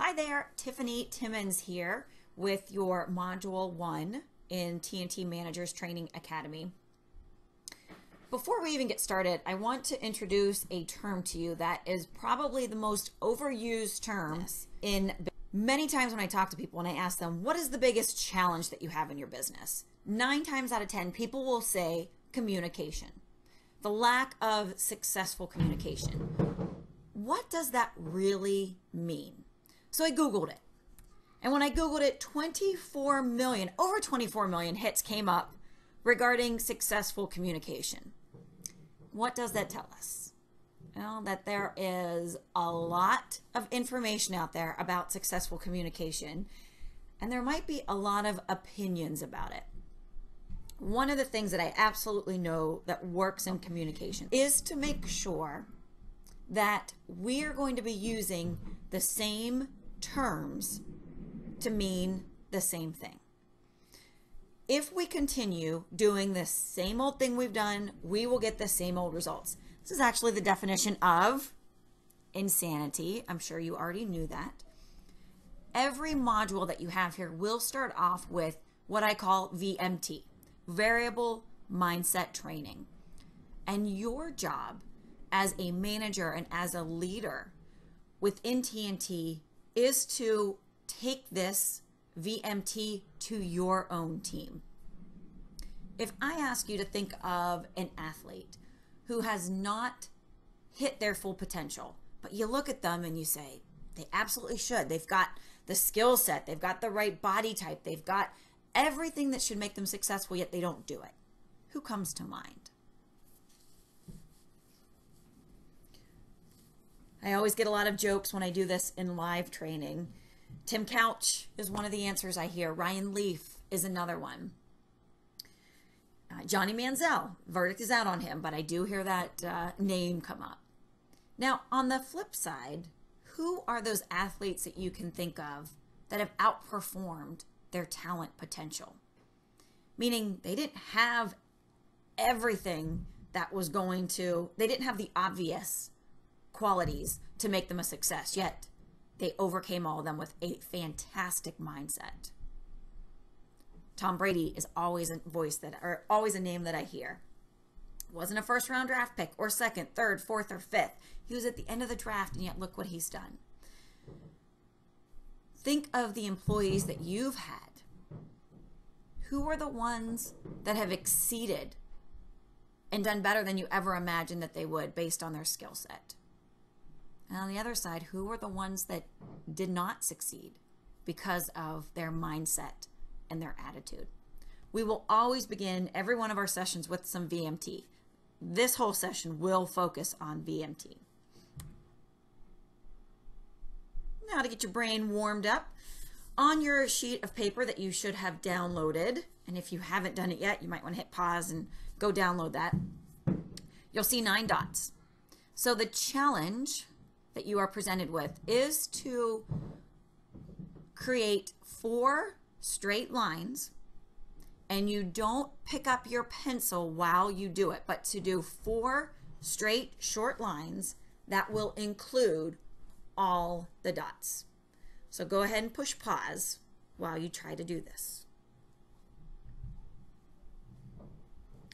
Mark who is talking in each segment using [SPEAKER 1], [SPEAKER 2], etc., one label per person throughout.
[SPEAKER 1] Hi there, Tiffany Timmons here with your Module 1 in TNT Managers Training Academy. Before we even get started, I want to introduce a term to you that is probably the most overused term in many times when I talk to people and I ask them, what is the biggest challenge that you have in your business? 9 times out of 10, people will say communication. The lack of successful communication. What does that really mean? So I Googled it. And when I Googled it, over 24 million hits came up regarding successful communication. What does that tell us? Well, that there is a lot of information out there about successful communication, and there might be a lot of opinions about it. One of the things that I absolutely know that works in communication is to make sure that we are going to be using the same terms to mean the same thing. If we continue doing the same old thing we've done, we will get the same old results. This is actually the definition of insanity. I'm sure you already knew that. Every module that you have here will start off with what I call VMT, Variable Mindset Training. And your job as a manager and as a leader within TNT is to take this VMT to your own team. If I ask you to think of an athlete who has not hit their full potential, but you look at them and you say, they absolutely should. They've got the skill set, they've got the right body type, they've got everything that should make them successful, yet they don't do it. Who comes to mind? I always get a lot of jokes when I do this in live training. Tim Couch is one of the answers I hear. Ryan Leaf is another one. Johnny Manziel, verdict is out on him, but I do hear that name come up. Now, on the flip side, who are those athletes that you can think of that have outperformed their talent potential? Meaning they didn't have everything that was they didn't have the obvious qualities to make them a success, yet they overcame all of them with a fantastic mindset. Tom Brady is always always a name that I hear. Wasn't a first round draft pick or second, third, fourth, or fifth. He was at the end of the draft, and yet look what he's done. Think of the employees that you've had. Who are the ones that have exceeded and done better than you ever imagined that they would based on their skill set? And on the other side, who are the ones that did not succeed because of their mindset and their attitude? We will always begin every one of our sessions with some VMT. This whole session will focus on VMT. Now to get your brain warmed up, on your sheet of paper that you should have downloaded, and if you haven't done it yet, you might want to hit pause and go download that. You'll see 9 dots. So the challenge that you are presented with is to create 4 straight lines, and you don't pick up your pencil while you do it, but to do 4 straight short lines that will include all the dots. So go ahead and push pause while you try to do this.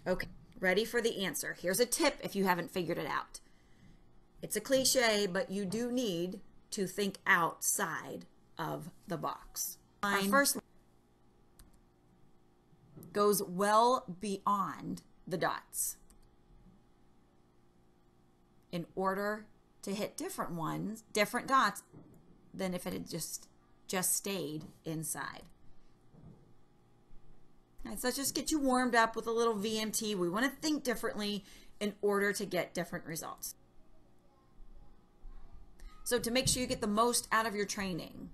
[SPEAKER 1] Okay, ready for the answer. Here's a tip if you haven't figured it out. It's a cliche, but you do need to think outside of the box. Our first goes well beyond the dots in order to hit different dots than if it had just stayed inside. All right, so let's just get you warmed up with a little VMT. We want to think differently in order to get different results. So to make sure you get the most out of your training,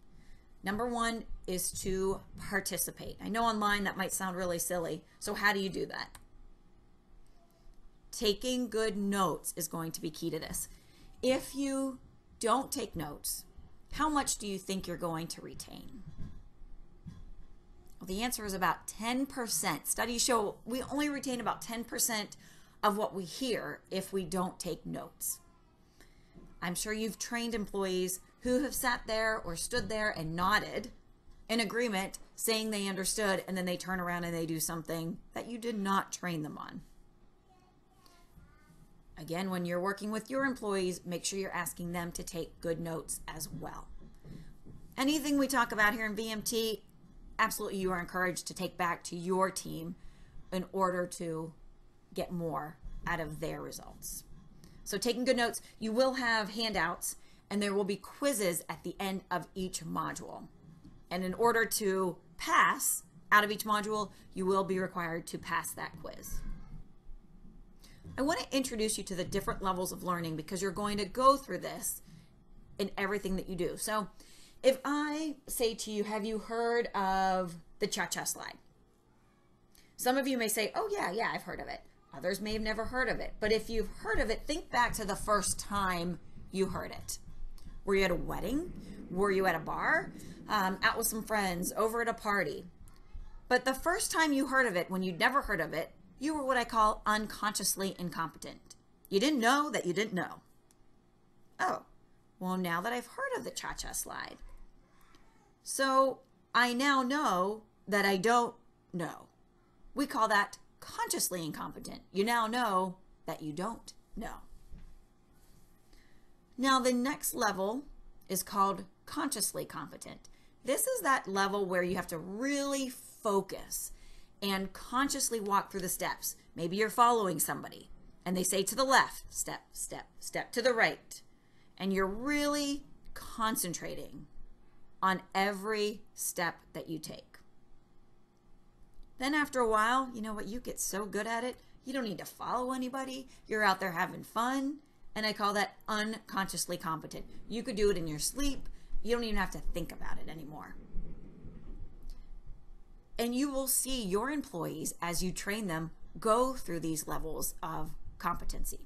[SPEAKER 1] number 1 is to participate. I know online that might sound really silly. So how do you do that? Taking good notes is going to be key to this. If you don't take notes, how much do you think you're going to retain? Well, the answer is about 10%. Studies show we only retain about 10% of what we hear if we don't take notes. I'm sure you've trained employees who have sat there or stood there and nodded in agreement, saying they understood, and then they turn around and they do something that you did not train them on. Again, when you're working with your employees, make sure you're asking them to take good notes as well. Anything we talk about here in VMT, absolutely you are encouraged to take back to your team in order to get more out of their results. So taking good notes, you will have handouts and there will be quizzes at the end of each module. And in order to pass out of each module, you will be required to pass that quiz. I want to introduce you to the different levels of learning because you're going to go through this in everything that you do. So if I say to you, have you heard of the cha-cha slide? Some of you may say, oh yeah, I've heard of it. Others may have never heard of it. But if you've heard of it, think back to the first time you heard it. Were you at a wedding? Were you at a bar? Out with some friends, over at a party? But the first time you heard of it, when you'd never heard of it, you were what I call unconsciously incompetent. You didn't know that you didn't know. Oh, well, now that I've heard of the cha-cha slide, so I now know that I don't know. We call that consciously incompetent. You now know that you don't know. Now the next level is called consciously competent. This is that level where you have to really focus and consciously walk through the steps. Maybe you're following somebody and they say to the left, step, step, step to the right. And you're really concentrating on every step that you take. Then after a while, you know what, you get so good at it, you don't need to follow anybody. You're out there having fun. And I call that unconsciously competent. You could do it in your sleep. You don't even have to think about it anymore. And you will see your employees, as you train them, go through these levels of competency.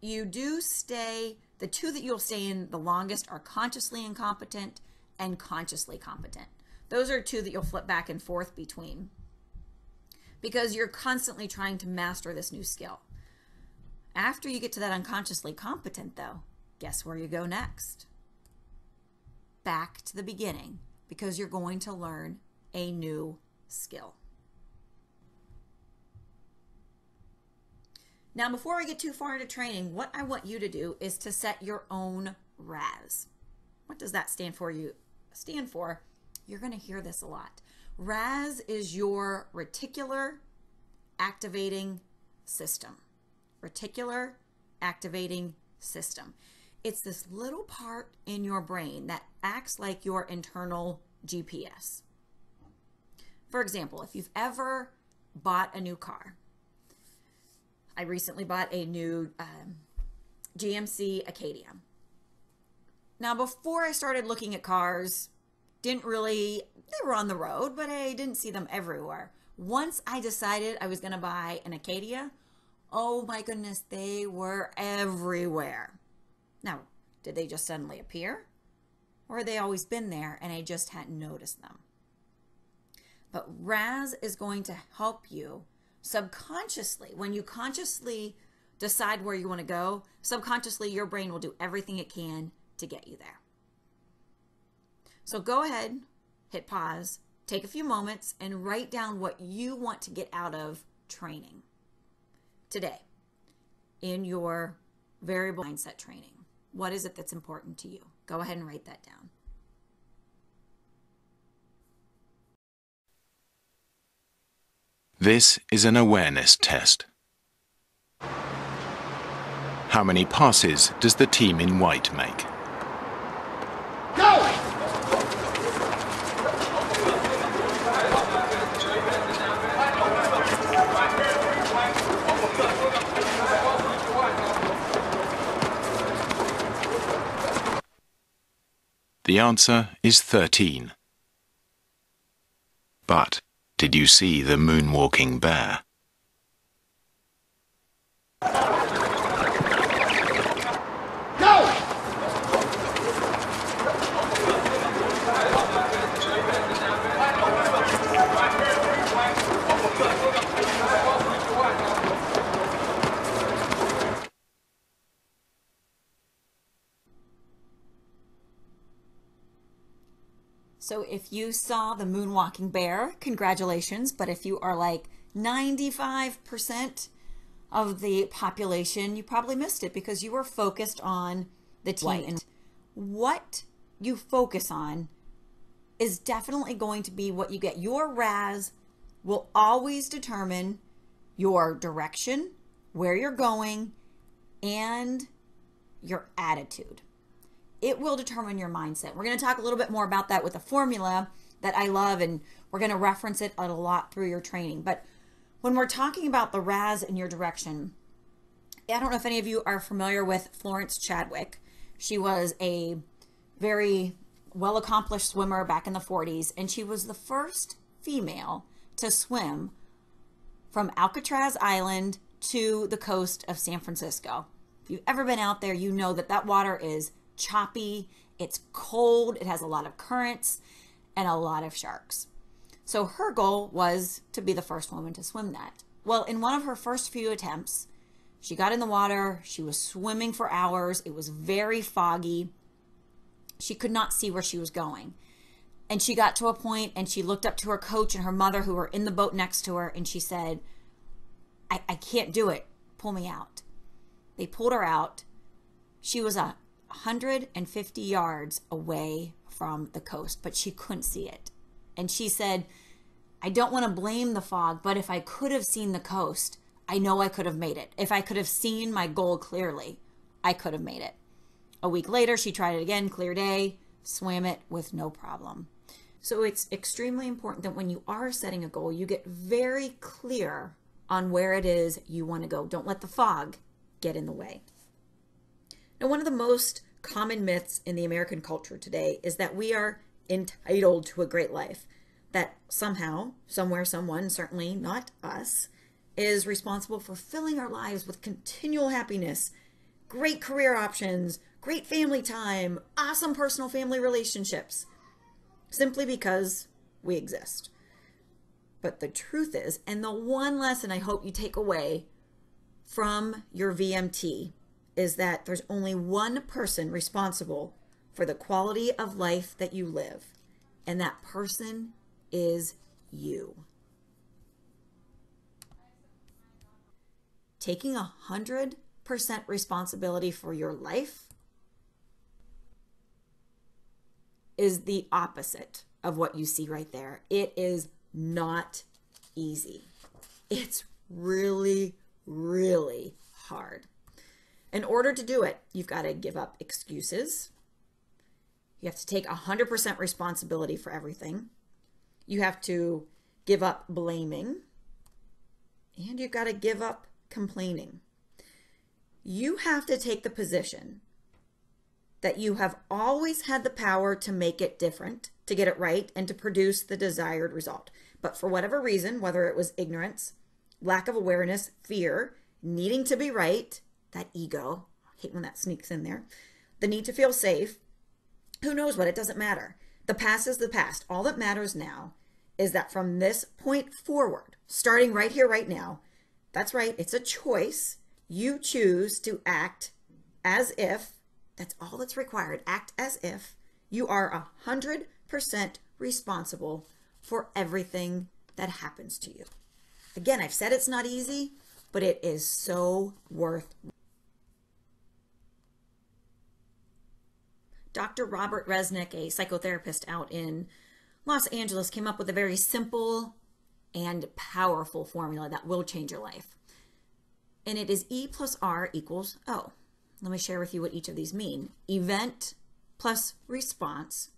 [SPEAKER 1] You do stay, the two that you'll stay in the longest are consciously incompetent and consciously competent. Those are two that you'll flip back and forth between because you're constantly trying to master this new skill. After you get to that unconsciously competent, though, guess where you go next? Back to the beginning, because you're going to learn a new skill. Now, before I get too far into training, what I want you to do is to set your own RAS. What does that stand for? You're going to hear this a lot. RAS is your reticular activating system. Reticular activating system. It's this little part in your brain that acts like your internal GPS. For example, if you've ever bought a new car, I recently bought a new GMC Acadia. Now, before I started looking at cars, they were on the road, but I didn't see them everywhere. Once I decided I was going to buy an Acadia, oh my goodness, they were everywhere. Now, did they just suddenly appear? Or had they always been there and I just hadn't noticed them? But RAS is going to help you subconsciously. When you consciously decide where you want to go, subconsciously your brain will do everything it can to get you there. So go ahead, hit pause, take a few moments, and write down what you want to get out of training today in your variable mindset training. What is it that's important to you? Go ahead and write that down.
[SPEAKER 2] This is an awareness test. How many passes does the team in white make?
[SPEAKER 3] Go!
[SPEAKER 2] The answer is 13. But did you see the moonwalking bear?
[SPEAKER 3] Go!
[SPEAKER 1] So if you saw the moonwalking bear, congratulations. But if you are like 95% of the population, you probably missed it because you were focused on the team. And what you focus on is definitely going to be what you get. Your RAS will always determine your direction, where you're going, and your attitude. It will determine your mindset. We're going to talk a little bit more about that with a formula that I love, and we're going to reference it a lot through your training. But when we're talking about the RAS and your direction, I don't know if any of you are familiar with Florence Chadwick. She was a very well-accomplished swimmer back in the 40s, and she was the first female to swim from Alcatraz Island to the coast of San Francisco. If you've ever been out there, you know that that water is choppy, it's cold, it has a lot of currents, and a lot of sharks. So her goal was to be the first woman to swim that. Well, in one of her first few attempts, she got in the water, she was swimming for hours, it was very foggy, she could not see where she was going. And she got to a point and she looked up to her coach and her mother who were in the boat next to her, and she said, I can't do it, pull me out. They pulled her out. She was 150 yards away from the coast, but she couldn't see it. And she said, I don't want to blame the fog, but if I could have seen the coast, I know I could have made it. If I could have seen my goal clearly, I could have made it. A week later, she tried it again, clear day, swam it with no problem. So it's extremely important that when you are setting a goal, you get very clear on where it is you want to go. Don't let the fog get in the way. Now, one of the most common myths in the American culture today is that we are entitled to a great life, that somehow, somewhere, someone, certainly not us, is responsible for filling our lives with continual happiness, great career options, great family time, awesome personal family relationships, simply because we exist. But the truth is, and the one lesson I hope you take away from your VMT is that there's only one person responsible for the quality of life that you live, and that person is you. Taking 100% responsibility for your life is the opposite of what you see right there. It is not easy. It's really, really hard. In order to do it, you've got to give up excuses. You have to take 100% responsibility for everything. You have to give up blaming. And you've got to give up complaining. You have to take the position that you have always had the power to make it different, to get it right, and to produce the desired result. But for whatever reason, whether it was ignorance, lack of awareness, fear, needing to be right, that ego, I hate when that sneaks in there, the need to feel safe, who knows what, it doesn't matter. The past is the past. All that matters now is that from this point forward, starting right here, right now, that's right, it's a choice. You choose to act as if, that's all that's required, act as if you are 100% responsible for everything that happens to you. Again, I've said it's not easy, but it is so worth it. Dr. Robert Resnick, a psychotherapist out in Los Angeles, came up with a very simple and powerful formula that will change your life. And it is E plus R equals O. Let me share with you what each of these mean. Event plus response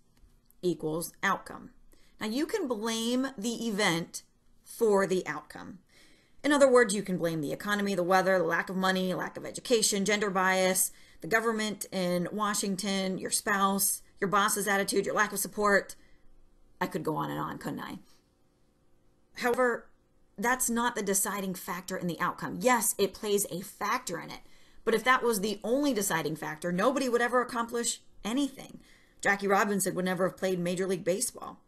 [SPEAKER 1] equals outcome. Now you can blame the event for the outcome. In other words, you can blame the economy, the weather, the lack of money, lack of education, gender bias, the government in Washington, your spouse, your boss's attitude, your lack of support. I could go on and on, couldn't I? However, that's not the deciding factor in the outcome. Yes, it plays a factor in it. But if that was the only deciding factor, nobody would ever accomplish anything. Jackie Robinson would never have played Major League Baseball.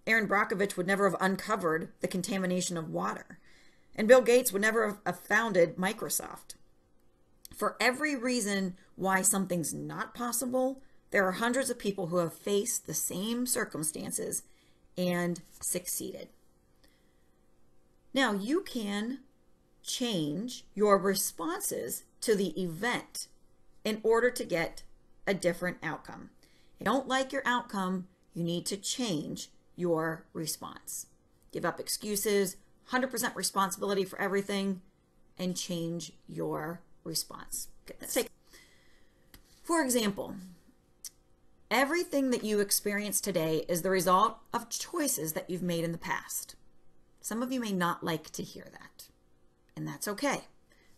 [SPEAKER 1] Aaron Brockovich would never have uncovered the contamination of water. And Bill Gates would never have founded Microsoft. For every reason why something's not possible, There are hundreds of people who have faced the same circumstances and succeeded. Now, you can change your responses to the event in order to get a different outcome. If you don't like your outcome, you need to change your response. Give up excuses, 100% responsibility for everything, and change your response. Let's take, for example, everything that you experience today is the result of choices that you've made in the past. Some of you may not like to hear that, and that's okay.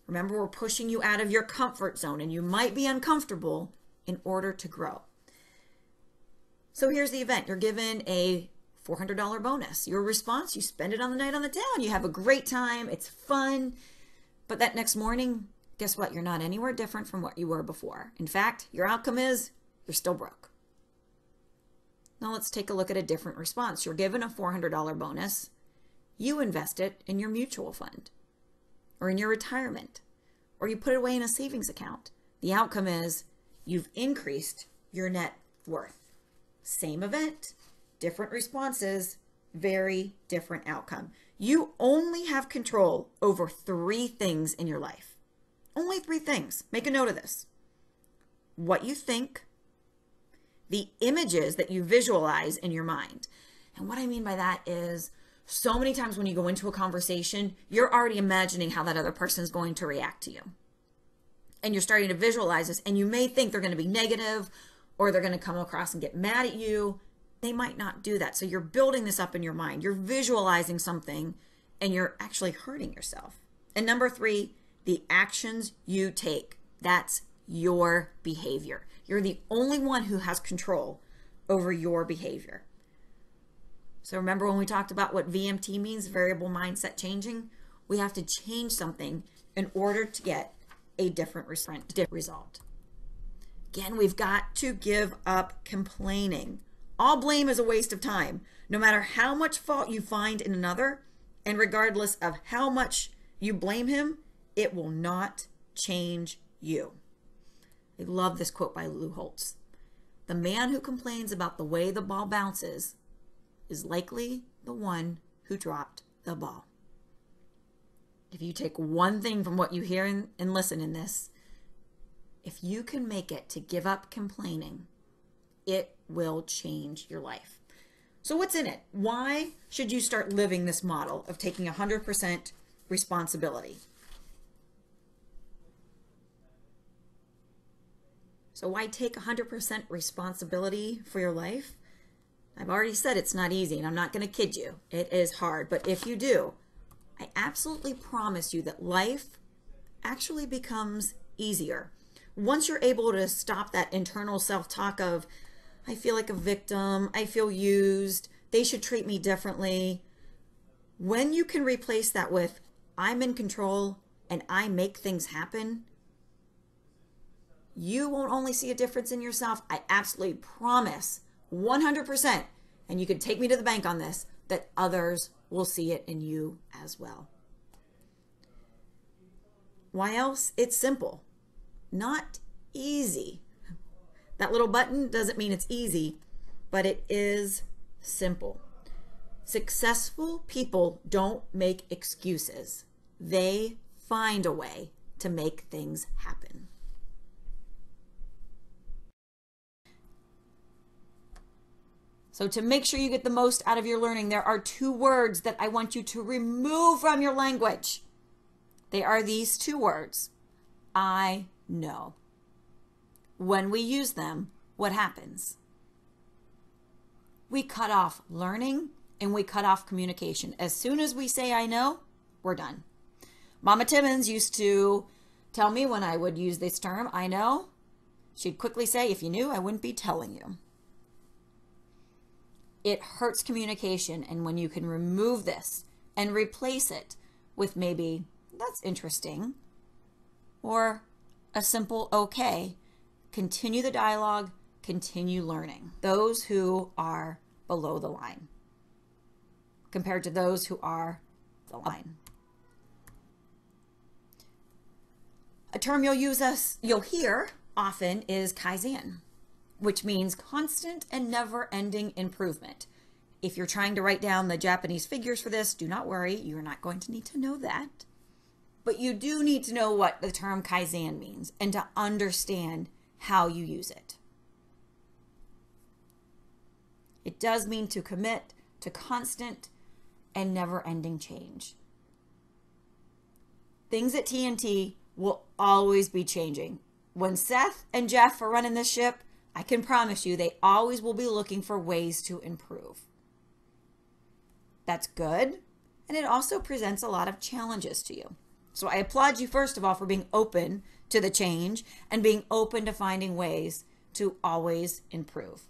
[SPEAKER 1] Remember, we're pushing you out of your comfort zone, and you might be uncomfortable in order to grow. So here's the event. You're given a $400 bonus. Your response, you spend it on the night on the town. You have a great time. It's fun. But that next morning, guess what? You're not anywhere different from what you were before. In fact, your outcome is you're still broke. Now let's take a look at a different response. You're given a $400 bonus. You invest it in your mutual fund or in your retirement, or you put it away in a savings account. The outcome is you've increased your net worth. Same event, different responses, very different outcome. You only have control over 3 things in your life. Only 3 things. Make a note of this. What you think, the images that you visualize in your mind. And what I mean by that is so many times when you go into a conversation, you're already imagining how that other person is going to react to you. And you're starting to visualize this, and you may think they're going to be negative or they're going to come across and get mad at you. They might not do that. So you're building this up in your mind. You're visualizing something and you're actually hurting yourself. And number 3, the actions you take. That's your behavior. You're the only one who has control over your behavior. So remember when we talked about what VMT means, variable mindset changing? We have to change something in order to get a different result. Again, we've got to give up complaining. All blame is a waste of time. No matter how much fault you find in another, and regardless of how much you blame him, it will not change you. I love this quote by Lou Holtz. The man who complains about the way the ball bounces is likely the one who dropped the ball. If you take one thing from what you hear and listen in this, if you can make it to give up complaining, it will change your life. So what's in it? Why should you start living this model of taking 100% responsibility? So why take 100% responsibility for your life? I've already said it's not easy, and I'm not going to kid you. It is hard, but if you do, I absolutely promise you that life actually becomes easier. Once you're able to stop that internal self-talk of, I feel like a victim, I feel used, they should treat me differently. When you can replace that with, I'm in control and I make things happen, you won't only see a difference in yourself, I absolutely promise 100%, and you can take me to the bank on this, that others will see it in you as well. Why else? It's simple, not easy. That little button doesn't mean it's easy, but it is simple. Successful people don't make excuses. They find a way to make things happen. So to make sure you get the most out of your learning, there are 2 words that I want you to remove from your language. They are these 2 words. I know. When we use them, what happens? We cut off learning and we cut off communication. As soon as we say I know, we're done. Mama Timmons used to tell me when I would use this term, I know, she'd quickly say, if you knew, I wouldn't be telling you. It hurts communication, and when you can remove this and replace it with maybe, that's interesting, or a simple okay, continue the dialogue, continue learning. Those who are below the line compared to those who are the line. A term you'll hear often is Kaizen. which means constant and never-ending improvement. If you're trying to write down the Japanese figures for this, do not worry, you're not going to need to know that. But you do need to know what the term Kaizen means and to understand how you use it. It does mean to commit to constant and never-ending change. Things at TNT will always be changing. When Seth and Jeff are running this ship, I can promise you they always will be looking for ways to improve. That's good, and it also presents a lot of challenges to you. So I applaud you, first of all, for being open to the change and being open to finding ways to always improve.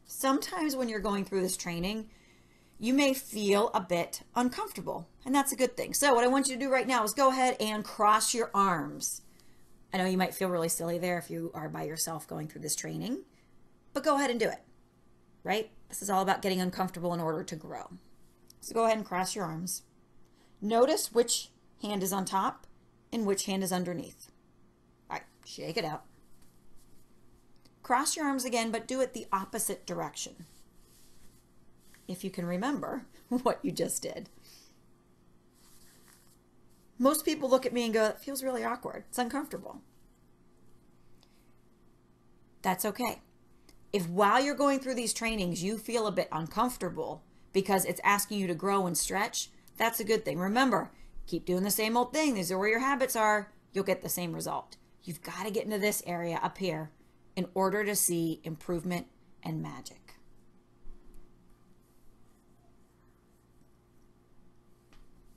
[SPEAKER 1] Sometimes when you're going through this training, you may feel a bit uncomfortable, and that's a good thing. So what I want you to do right now is go ahead and cross your arms. I know you might feel really silly there if you are by yourself going through this training, but go ahead and do it, right? This is all about getting uncomfortable in order to grow. So go ahead and cross your arms. Notice which hand is on top and which hand is underneath. All right, shake it out. Cross your arms again, but do it the opposite direction. If you can remember what you just did. Most people look at me and go, it feels really awkward. It's uncomfortable. That's okay. If while you're going through these trainings, you feel a bit uncomfortable because it's asking you to grow and stretch, that's a good thing. Remember, keep doing the same old thing. These are where your habits are. You'll get the same result. You've got to get into this area up here in order to see improvement and magic.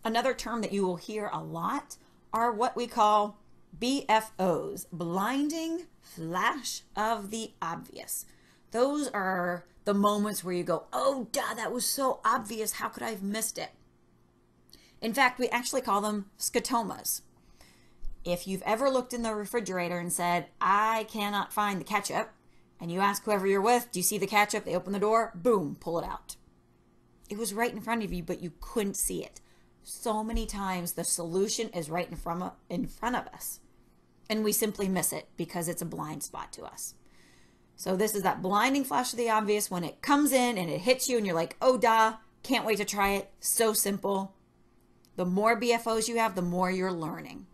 [SPEAKER 1] Another term that you will hear a lot are what we call BFOs, blinding flash of the obvious. Those are the moments where you go, oh, duh, that was so obvious. How could I have missed it? In fact, we actually call them scotomas. If you've ever looked in the refrigerator and said, I cannot find the ketchup, and you ask whoever you're with, do you see the ketchup? They open the door, boom, pull it out. It was right in front of you, but you couldn't see it. So many times the solution is right in front of us, and we simply miss it because it's a blind spot to us. So this is that blinding flash of the obvious when it comes in and it hits you and you're like, oh, duh, can't wait to try it. So simple. The more BFOs you have, the more you're learning.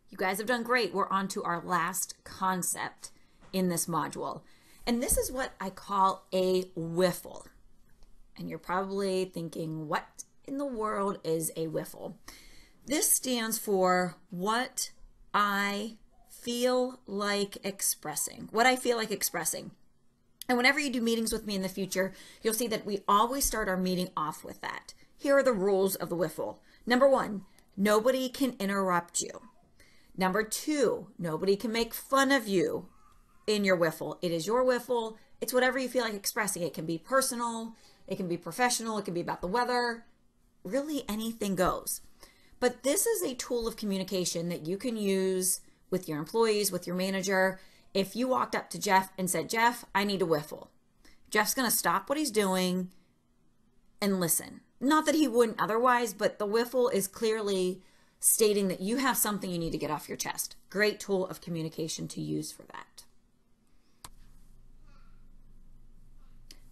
[SPEAKER 1] You guys have done great. We're on to our last concept in this module. And this is what I call a whiffle. And you're probably thinking, what in the world is a whiffle? This stands for what I feel like expressing. What I feel like expressing. And whenever you do meetings with me in the future, you'll see that we always start our meeting off with that. Here are the rules of the whiffle. Number 1, nobody can interrupt you. Number 2, nobody can make fun of you in your whiffle. It is your whiffle. It's whatever you feel like expressing. It can be personal, it can be professional, it can be about the weather. Really anything goes. But this is a tool of communication that you can use with your employees, with your manager. If you walked up to Jeff and said, Jeff, I need a whiffle. Jeff's going to stop what he's doing and listen. Not that he wouldn't otherwise, but the whiffle is clearly stating that you have something you need to get off your chest. Great tool of communication to use for that.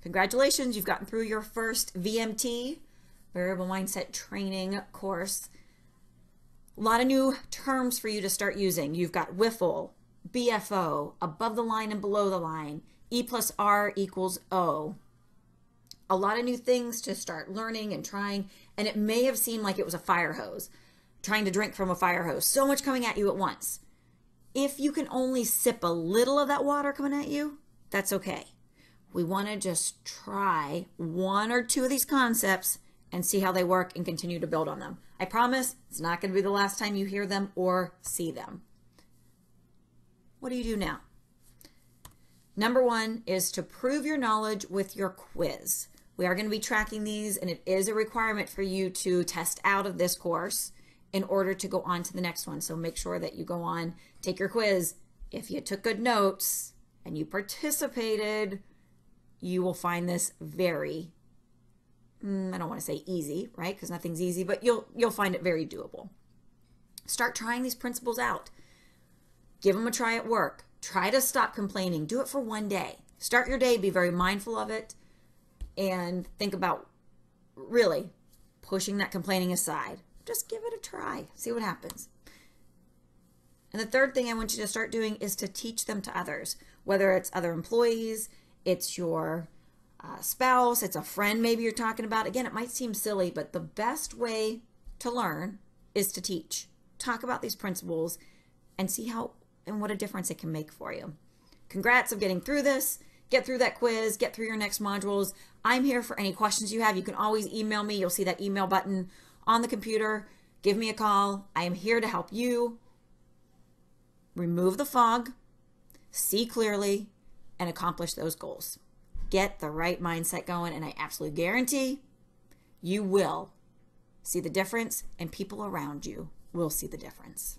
[SPEAKER 1] Congratulations, you've gotten through your first VMT, Variable Mindset Training course. A lot of new terms for you to start using. You've got whiffle, BFO, above the line and below the line, E plus R equals O. A lot of new things to start learning and trying, and it may have seemed like it was a fire hose, trying to drink from a fire hose. So much coming at you at once. If you can only sip a little of that water coming at you, that's okay. We want to just try 1 or 2 of these concepts and see how they work and continue to build on them. I promise it's not going to be the last time you hear them or see them. What do you do now? Number 1 is to prove your knowledge with your quiz. We are going to be tracking these, and it is a requirement for you to test out of this course in order to go on to the next one. So make sure that you go on, take your quiz. If you took good notes and you participated, you will find this very, I don't want to say easy, right? Because nothing's easy, but you'll find it very doable. Start trying these principles out. Give them a try at work. Try to stop complaining. Do it for one day. Start your day, be very mindful of it, and think about really pushing that complaining aside. Just give it a try. See what happens. And the third thing I want you to start doing is to teach them to others, whether it's other employees, it's your spouse, it's a friend maybe you're talking about. Again, it might seem silly, but the best way to learn is to teach. Talk about these principles and see how and what a difference it can make for you. Congrats on getting through this. Get through that quiz, get through your next modules. I'm here for any questions you have. You can always email me. You'll see that email button on the computer. Give me a call. I am here to help you remove the fog, see clearly, and accomplish those goals. Get the right mindset going, and I absolutely guarantee you will see the difference, and people around you will see the difference.